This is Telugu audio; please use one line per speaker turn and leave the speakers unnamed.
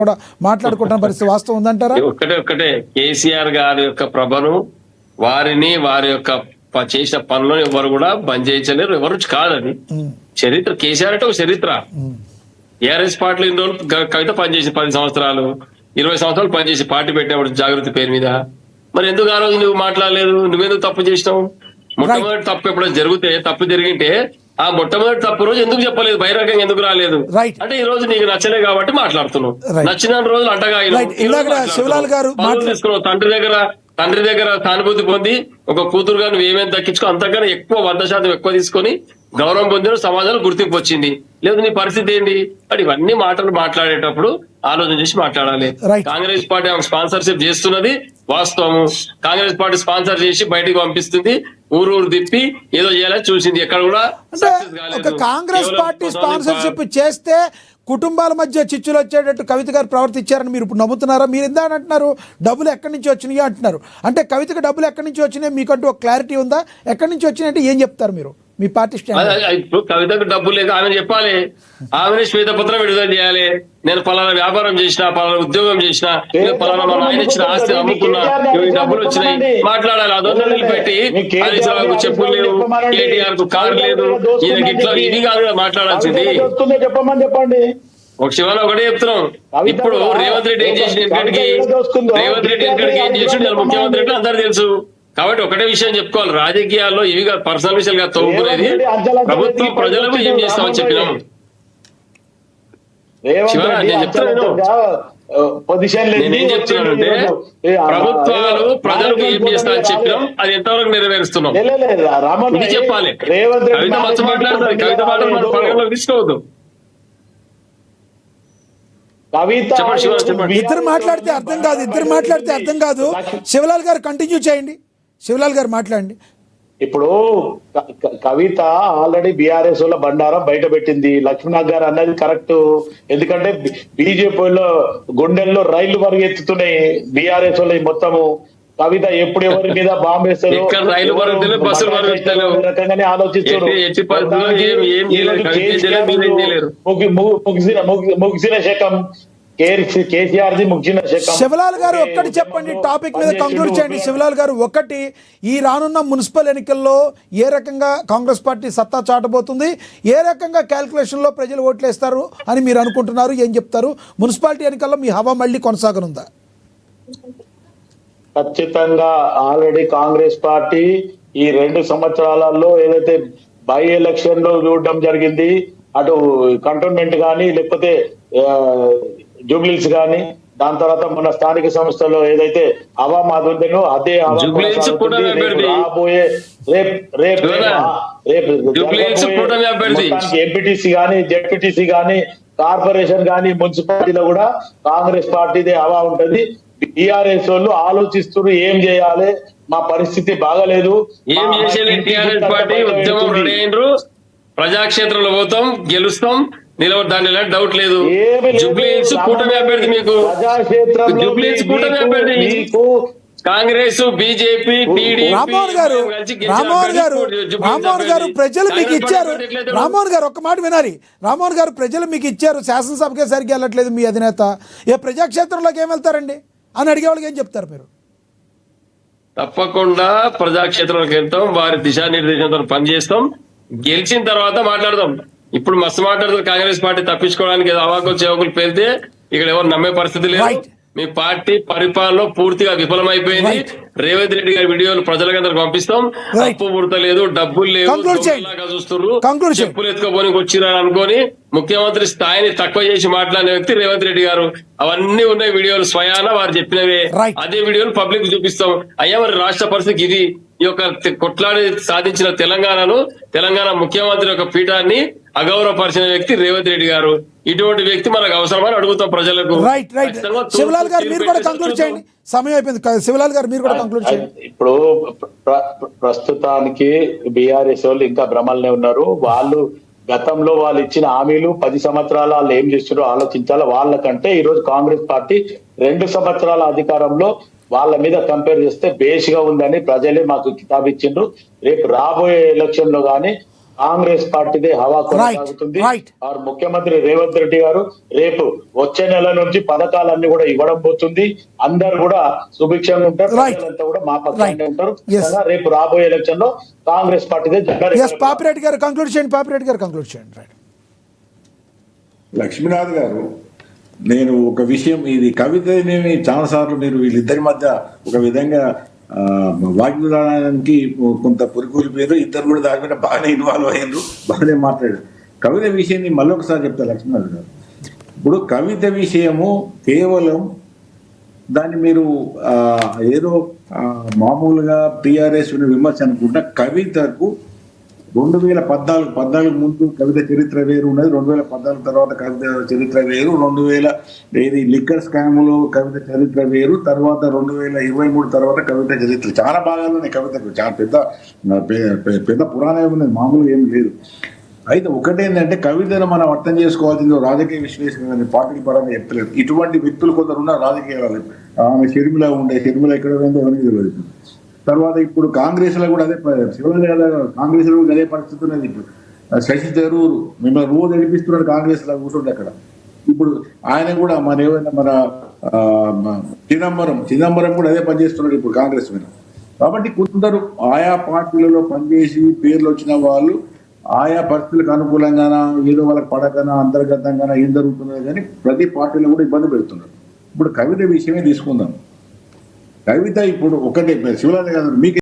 కూడా మాట్లాడుకుంటున్న పరిస్థితి వాస్తవం ఉందంటారా?
ఒక్కటే కేసీఆర్ గారి యొక్క ప్రభను వారిని వారి యొక్క చేసిన పనులను ఎవరు కూడా బంద్ చేయించలేరు, ఎవరు కాదని చరిత్ర. కేసీఆర్ అంటే ఒక చరిత్ర. టీఆర్ఎస్ పార్టీలో ఇన్ని రోజులు కవిత పనిచేసి 10 సంవత్సరాలు 20 సంవత్సరాలు పనిచేసి పార్టీ పెట్టినప్పుడు జాగృతి పేరు మీద మరి ఎందుకు ఆ రోజు నువ్వు మాట్లాడలేదు? నువ్వెందుకు తప్పు చేసినావు? మొట్టమొదటి తప్పు ఎప్పుడైనా తప్పు జరిగింటే ఆ మొట్టమొదటి తప్పు రోజు ఎందుకు చెప్పలేదు? బహిరంగంగా ఎందుకు రాలేదు? అంటే ఈ రోజు నీకు నచ్చలే కాబట్టి మాట్లాడుతున్నావు. నచ్చిన రోజులు అంటగా తీసుకున్నావు. తండ్రి దగ్గర సానుభూతి పొంది ఒక కూతురుగా నువ్వు ఏమేమి దక్కించుకో అంతకన్నా ఎక్కువ 100% ఎక్కువ తీసుకొని గౌరవం పొందిన సమాజంలో గుర్తింపు వచ్చింది. లేదు నీ పరిస్థితి ఏంటి? అంటే ఇవన్నీ మాటలు మాట్లాడేటప్పుడు ఆలోచన చేసి మాట్లాడాలి. కాంగ్రెస్ పార్టీ ఆమె స్పాన్సర్షిప్ చేస్తున్నది వాస్తవము. కాంగ్రెస్ పార్టీ స్పాన్సర్ చేసి బయటకు పంపిస్తుంది, ఊరు తిప్పి ఏదో చేయాలని చూసింది. ఎక్కడ కూడా
కాంగ్రెస్ పార్టీ స్పాన్సర్షిప్ చేస్తే కుటుంబాల మధ్య చిచ్చులు వచ్చేటట్టు కవిత గారు ప్రవర్తించారని మీరు ఇప్పుడు నమ్ముతున్నారా? మీరు ఎంత అంటున్నారు డబ్బులు ఎక్కడి నుంచి వచ్చినాయో అంటున్నారు. అంటే కవితకు డబ్బులు ఎక్కడి నుంచి వచ్చినాయి మీకంటూ ఒక క్లారిటీ ఉందా? ఎక్కడి నుంచి వచ్చినాయి అంటే ఏం చెప్తారు మీరు? మీ పార్టీ
ఇప్పుడు కవితకు డబ్బులు లేదు, ఆమె చెప్పాలి. ఆమెనే శ్వేతపత్రం విడుదల చేయాలి. నేను పలానా వ్యాపారం చేసిన, పలానా ఉద్యోగం చేసిన, పలానా మా ఆయన ఇచ్చిన ఆస్తి అమ్ముకున్నా, డబ్బులు వచ్చినాయి మాట్లాడాలి. అదొన్న నిలబెట్టి హరీశ్రావుకు చెప్పులు లేవు, కేటీఆర్ కు కారు లేదు, ఈయనకి ఇట్లా ఇది కాదు మాట్లాడాల్సింది.
చెప్పండి.
ఒక శివాన ఒకటే చెప్తున్నాం. ఇప్పుడు రేవంత్ రెడ్డి ఏం చేసిన ఏం చేసిండు ముఖ్యమంత్రి అంటే అందరు తెలుసు. కాబట్టి ఒకటే విషయం చెప్పుకోవాలి, రాజకీయాల్లో ఇవి పర్సనల్ విషయాలుగా తోగుకునేది ప్రభుత్వం ప్రజలకు ఏం చేస్తామని చెప్పినాం. నేనేం చెప్తున్నానంటే ప్రభుత్వాలు ప్రజలకు ఏం చేస్తామని చెప్పినాం, అది ఎంతవరకు నెరవేరుస్తున్నాం ఇది చెప్పాలి. కవిత మచ్చ మాట్లాడుతుంది, కవిత మాట్లాడుతుంది తీసుకోవద్దు.
ఇద్దరు మాట్లాడితే అర్థం కాదు. శివలాల్ గారు కంటిన్యూ చేయండి. శివలాల్ గారు మాట్లాడండి.
ఇప్పుడు కవిత ఆల్రెడీ బీఆర్ఎస్ లో బండారం బయట పెట్టింది. లక్ష్మీనాథ్ గారు అన్నది కరెక్ట్. ఎందుకంటే బీజేపీలో గుండెల్లో రైళ్లు పరిగెత్తుతున్నాయి బీఆర్ఎస్ లో మొత్తము. కవిత ఎప్పుడు ఎవరి మీద బాంబేస్తారు రకంగానే ఆలోచిస్తారు. ముగిసిన శకం కేసీఆర్ ది ముగిసిన శకం.
శివలాల్ గారు ఒక్కటి చెప్పండి, టాపిక్ మీద కంక్లూడ్ చేయండి. శివలాల్ గారు ఒకటి, ఈ రానున్న మున్సిపల్ ఎన్నికల్లో ఏ రకంగా కాంగ్రెస్ పార్టీ సత్తా చాటబోతుంది, ఏ రకంగా క్యాల్కులేషన్ లో ప్రజలు ఓట్లేస్తారు అని మీరు అనుకుంటున్నారు? ఏం చెప్తారు? మున్సిపాలిటీ ఎన్నికల్లో మీ హవా మళ్ళీ కొనసాగనుందా?
ఖచ్చితంగా ఆల్రెడీ కాంగ్రెస్ పార్టీ ఈ 2 సంవత్సరాలలో ఏదైతే బై ఎలక్షన్ లో చూడడం జరిగింది, అటు కంటోన్మెంట్ కానీ లేకపోతే జూబ్లీస్ కానీ, దాని తర్వాత మన స్థానిక సంస్థల్లో ఏదైతే హవా మాదుందో అదే రాబోయే రేపు ఎంపీటీసీ కానీ జెడ్పీటీసీ కానీ కార్పొరేషన్ కానీ మున్సిపాలిటీలో కూడా కాంగ్రెస్ పార్టీదే హవా ఉంటది. టీఆర్ఎస్ వాళ్ళు ఆలోచిస్తున్నారు ఏం చేయాలి, మా పరిస్థితి బాగలేదు,
ఏం చేసేది. టీఆర్ఎస్ పార్టీ ఉద్యమం రెడీ అయినరు, ప్రజాక్షేత్రంలో పోతాం, గెలుస్తాం, దాని ఎలాంటి డౌట్ లేదు. జూబ్లీహిల్స్ కూటమి అభ్యర్థి, మీకు జూబ్లీహిల్స్ కూటమి అభ్యర్థి కాంగ్రెస్, బీజేపీ, టీడీపీ.
రామ్మోహన్ గారు ప్రజలు మీకు ఇచ్చారు. రామ్మోహన్ గారు ఒక్క మాట వినాలి. రామ్మోహన్ గారు ప్రజలు మీకు ఇచ్చారు, శాసనసభకే సరిగ్గా వెళ్ళట్లేదు మీ అధినేత, ఏ ప్రజాక్షేత్రంలోకి ఏం వెళ్తారండి అని అడిగే వాళ్ళకి ఏం చెప్తారు మీరు?
తప్పకుండా ప్రజాక్షేత్రంలోకి వెళ్తాం, వారి దిశానిర్దేశంతో పనిచేస్తాం, గెలిచిన తర్వాత మాట్లాడదాం. ఇప్పుడు మస్తు మాట్లాడుతారు కాంగ్రెస్ పార్టీ తప్పించుకోవడానికి అవాకులు చెవకులు పేలితే ఇక్కడ ఎవరు నమ్మే పరిస్థితి లేదు. మీ పార్టీ పరిపాలన పూర్తిగా విఫలమైపోయింది. రేవంత్ రెడ్డి గారి వీడియోలు ప్రజలందరికి పంపిస్తాం. అప్పు పుడతలేదు, డబ్బులు లేవు, చూస్తున్నారు, చెప్పులు ఎత్తుకోపోనికి వచ్చిరా అనుకొని ముఖ్యమంత్రి స్థాయిని తక్కువ చేసి మాట్లాడిన వ్యక్తి రేవంత్ రెడ్డి గారు. అవన్నీ ఉన్నాయి వీడియోలు, స్వయాన వారు చెప్పినవే. అదే వీడియోలు పబ్లిక్ చూపిస్తాం. అయ్యా మరి రాష్ట్ర పరిస్థితి ఇది. ఈ యొక్క కొట్లాడి సాధించిన తెలంగాణ ముఖ్యమంత్రి యొక్క పీఠాన్ని అగౌరవపరిచిన వ్యక్తి రేవంత్ రెడ్డి గారు. ఇటువంటి వ్యక్తి మనకు అవసరమని అడుగుతాం ప్రజలకు.
శివలాల్ గారు మీరు కూడా కంక్లూడ్ చేయండి, సమయం అయిపోయింది. శివలాల్ గారు మీరు కూడా కంక్లూడ్ చేయండి.
ఇప్పుడు ప్రస్తుతానికి బీఆర్ఎస్ వాళ్ళు ఇంకా భ్రమల్నే ఉన్నారు. వాళ్ళు గతంలో వాళ్ళు ఇచ్చిన హామీలు 10 సంవత్సరాలు వాళ్ళు ఏం చేస్తున్నారో ఆలోచించాలి. వాళ్ళకంటే ఈ రోజు కాంగ్రెస్ పార్టీ 2 సంవత్సరాల అధికారంలో వాళ్ళ మీద కంపేర్ చేస్తే బేసిగా ఉందని ప్రజలే మాకు కితాబ్ ఇచ్చిండ్రు. రేపు రాబోయే ఎలక్షన్ లో గానీ కాంగ్రెస్ పార్టీదే హవా కొనసాగుతుంది.
right.
ఆర్ ముఖ్యమంత్రి రేవంత్ రెడ్డి గారు రేపు వచ్చే నెల నుంచి పథకాలన్నీ కూడా ఇవ్వడం పోతుంది. అందరు కూడా సుభిక్షంగా ఉంటారు,
Right.
ప్రజలంతా కూడా మా పక్కనే ఉంటారు.
Yes.
ఖచ్చితంగా రేపు రాబోయే ఎలక్షన్ లో కాంగ్రెస్ పార్టీదే జెండా
ఎస్
ఎగరవేయాలి.
పాపిరెడ్డి గారు కంక్లూడ్ చేయండి, పాపిరెడ్డి గారు కంక్లూడ్ చేయండి. రైట్.
లక్ష్మీనాథ్ గారు, నేను ఒక విషయం, ఇది కవితనేమి చాలాసార్లు మీరు వీళ్ళిద్దరి మధ్య ఒక విధంగా వాగ్విధానానికి కొంత పురుకులు పేరు, ఇద్దరు కూడా దాని మీద బాగానే ఇన్వాల్వ్ అయ్యారు, బాగానే మాట్లాడారు. కవిత విషయాన్ని మళ్ళీ ఒకసారి చెప్తా లక్ష్మీనాథ్ గారు. ఇప్పుడు కవిత విషయము కేవలం దాన్ని మీరు ఏదో మామూలుగా టీఆర్ఎస్ విమర్శ అనుకుంటా. కవితకు 2014 ముందు కవిత చరిత్ర వేరు ఉన్నది, 2014 తర్వాత కవిత చరిత్ర వేరు, 2000 లిక్కర్ స్కామ్లో కవిత చరిత్ర వేరు, తర్వాత 2023 తర్వాత కవిత చరిత్ర చాలా భాగాలు ఉన్నాయి. కవితకు చాలా పెద్ద పురాణం ఉన్నది, మామూలుగా ఏం లేదు. అయితే ఒకటేంటంటే కవితను మనం అర్థం చేసుకోవాల్సింది రాజకీయ విశ్లేషణ పార్టీ పరంగా చెప్తలేదు. ఇటువంటి వ్యక్తులు కొందరు ఉన్నారు రాజకీయాలు. ఆమె షర్మిల ఎక్కడ ఉందో ఎవరికి తెలియదు. తర్వాత ఇప్పుడు కాంగ్రెస్ లో కూడా అదే కాంగ్రెస్ లో అదే పరిస్థితి ఉన్నది. ఇప్పుడు శశి థరూర్ మిమ్మల్ని రోజు నడిపిస్తున్నాడు కాంగ్రెస్ లో కూర్చోండి అక్కడ. ఇప్పుడు ఆయన కూడా మన చిదంబరం కూడా అదే పనిచేస్తున్నాడు ఇప్పుడు కాంగ్రెస్ మీద. కాబట్టి కొందరు ఆయా పార్టీలలో పనిచేసి పేర్లు వచ్చిన వాళ్ళు ఆయా పరిస్థితులకు అనుకూలంగానా ఏదో వాళ్ళకి పడకనా అంతర్గతంగానా ఏం జరుగుతున్నది కానీ ప్రతి పార్టీలో కూడా ఇబ్బంది పెడుతున్నారు. ఇప్పుడు కవిత విషయమే తీసుకుందాం. కవిత ఇప్పుడు ఒకటే శివలాల్ గారు మీకు